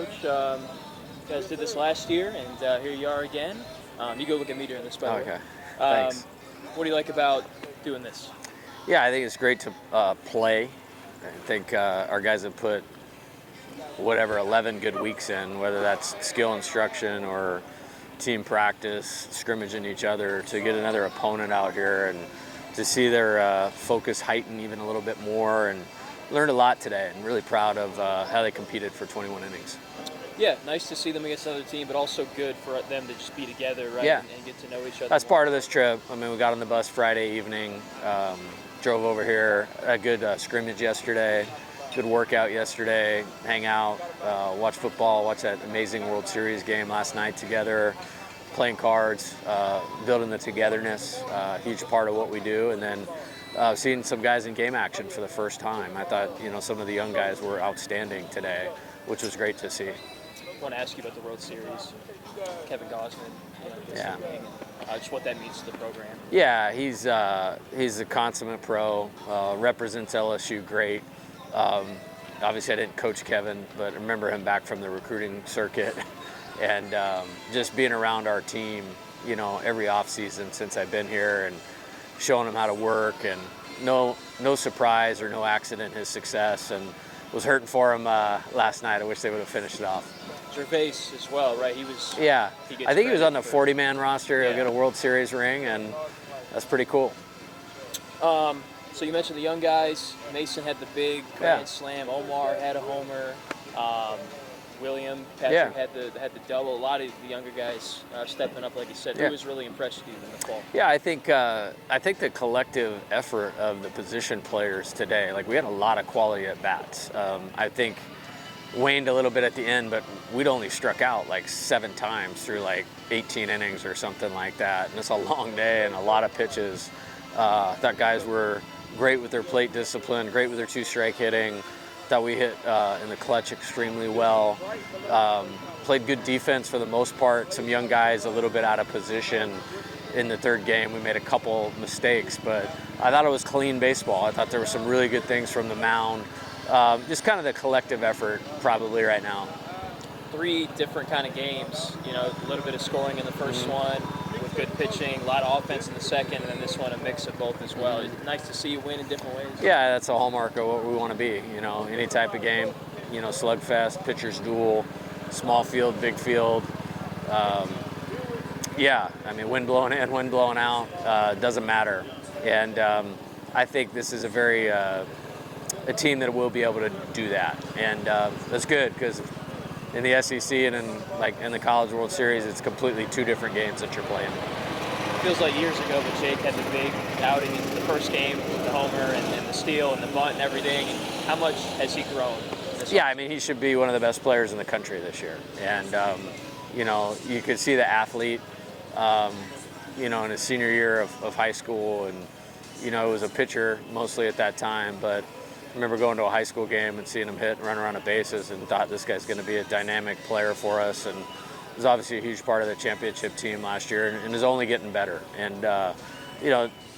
Coach. You guys did this last year, and here you are again. You go look at me during this, by the way. Okay, thanks. What do you like about doing this? Yeah, I think it's great to play. I think our guys have put 11 good weeks in, whether that's skill instruction or team practice, scrimmaging each other, to get another opponent out here and to see their focus heighten even a little bit more, and learned a lot today, and really proud of how they competed for 21 innings. Yeah, nice to see them against another team, but also good for them to just be together, right? Yeah. And get to know each other. That's more. part of this trip. I mean, we got on the bus Friday evening, drove over here, a good scrimmage yesterday, good workout yesterday, hang out, watch football, watch that amazing World Series game last night together, playing cards, building the togetherness, huge part of what we do. And then seeing some guys in game action for the first time. I thought, some of the young guys were outstanding today, which was great to see. I want to ask you about the World Series. Kevin Gosman, Yeah. Just what that means to the program. Yeah, he's a consummate pro, represents LSU great. Obviously, I didn't coach Kevin, but I remember him back from the recruiting circuit. And just being around our team, every offseason since I've been here, and showing him how to work, and no surprise or no accident his success, and was hurting for him last night. I wish they would have finished it off. Gervais as well, right? He was. Yeah, I think he was on the for 40-man roster. Yeah. He'll get a World Series ring, and that's pretty cool. So you mentioned the young guys. Mason had the big grand slam. Omar had a homer. William Patrick had the double. A lot of the younger guys stepping up, like you said. Yeah. Who was really impressed with you in the fall? Yeah, I think the collective effort of the position players today, like we had a lot of quality at bats. I think waned a little bit at the end, but we'd only struck out like 7 times through like 18 innings or something like that. And it's a long day and a lot of pitches. I thought guys were great with their plate discipline, great with their 2-strike hitting. Thought we hit in the clutch extremely well. Played good defense for the most part. Some young guys a little bit out of position in the third game. We made a couple mistakes, but I thought it was clean baseball. I thought there were some really good things from the mound. Just kind of the collective effort probably right now. 3 different kind of games. A little bit of scoring in the first one with good pitching, a lot of offense in the second, and then this one a mix of both as well. It's nice to see you win in different ways. Yeah, that's a hallmark of what we want to be. Any type of game, slugfest, pitchers duel, small field, big field. Wind blowing in, wind blowing out, doesn't matter. And I think this is a team that will be able to do that, and that's good, because in the SEC and in the College World Series, it's completely 2 different games that you're playing. Feels like years ago, but Jake had the big outing in the first game with the homer and the steal and the bunt and everything. And how much has he grown? Yeah, he should be one of the best players in the country this year. And you could see the athlete, in his senior year of high school, and it was a pitcher mostly at that time, but I remember going to a high school game and seeing him hit and run around the bases, and thought this guy's going to be a dynamic player for us, and was obviously a huge part of the championship team last year, and is only getting better. And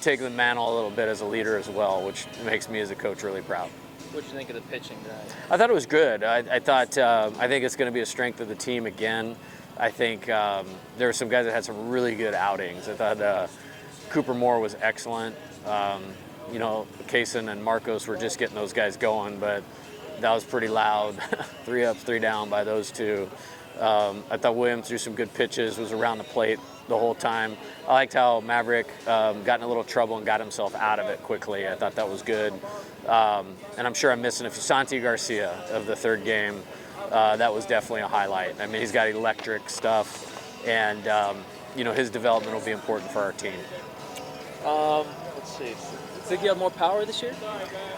taking the mantle a little bit as a leader as well, which makes me as a coach really proud. What did you think of the pitching tonight? I thought it was good. I think it's going to be a strength of the team again. I think there were some guys that had some really good outings. I thought Cooper Moore was excellent. Kaysen and Marcos were just getting those guys going, but that was pretty loud. 3 up, 3 down by those 2. I thought Williams threw some good pitches, was around the plate the whole time. I liked how Maverick got in a little trouble and got himself out of it quickly. I thought that was good. And I'm sure I'm missing Santi Garcia of the third game. That was definitely a highlight. He's got electric stuff, and his development will be important for our team. Let's see. Think you have more power this year?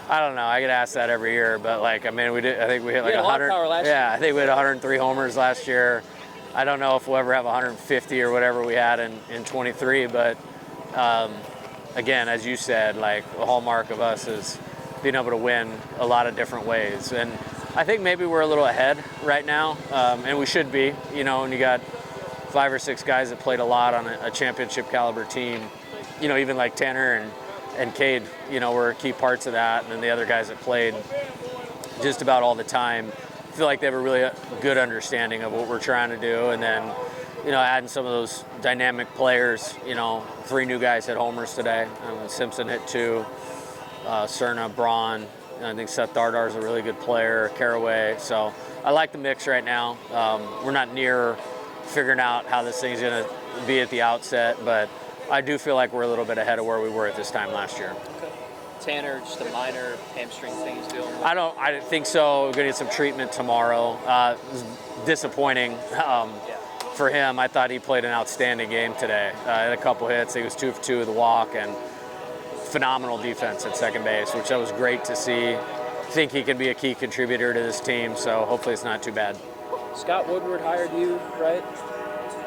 I don't know. I get asked that every year, but we did. I think we hit like 100. Power last year. Yeah, I think we had 103 homers last year. I don't know if we'll ever have 150 or whatever we had in 23, but again, as you said, the hallmark of us is being able to win a lot of different ways, and I think maybe we're a little ahead right now, and we should be. When you got 5 or 6 guys that played a lot on a championship caliber team, even like Tanner and Cade, were key parts of that, and then the other guys that played just about all the time feel like they have a really good understanding of what we're trying to do. And then, adding some of those dynamic players, 3 new guys hit homers today. Simpson hit 2, Cerna, Braun. I think Seth Dardar's a really good player, Caraway. So I like the mix right now. We're not near figuring out how this thing's going to be at the outset, but I do feel like we're a little bit ahead of where we were at this time last year. Okay. Tanner, just a minor hamstring thing he's dealing with? I don't think so. We're going to get some treatment tomorrow. It was disappointing for him. I thought he played an outstanding game today. Had a couple hits. He was 2 for 2 with a walk, and phenomenal defense at second base, which that was great to see. I think he can be a key contributor to this team, so hopefully it's not too bad. Scott Woodward hired you, right?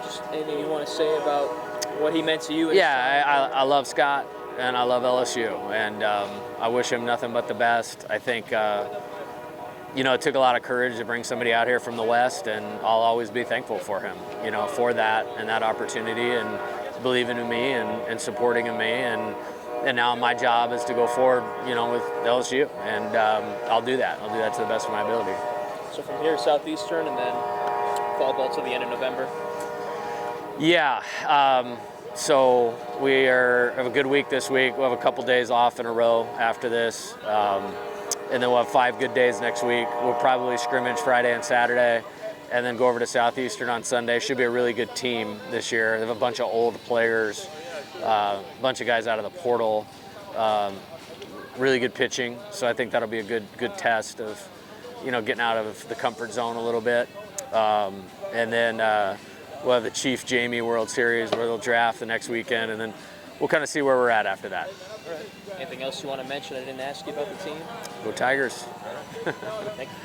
Just anything you want to say about what he meant to you? Yeah, I love Scott, and I love LSU, and I wish him nothing but the best. I think, it took a lot of courage to bring somebody out here from the West, and I'll always be thankful for him, for that and that opportunity and believing in me and supporting in me. And now my job is to go forward, with LSU, and I'll do that. I'll do that to the best of my ability. So from here, Southeastern, and then fall ball till the end of November? Yeah. So we have a good week this week. We'll have a couple days off in a row after this. And then we'll have 5 good days next week. We'll probably scrimmage Friday and Saturday, and then go over to Southeastern on Sunday. Should be a really good team this year. They have a bunch of old players, a bunch of guys out of the portal, really good pitching. So I think that'll be a good test of, getting out of the comfort zone a little bit. And then we'll have the Chief Jamie World Series where they'll draft the next weekend, and then we'll kind of see where we're at after that. All right. Anything else you want to mention I didn't ask you about the team? Go Tigers. Thank you.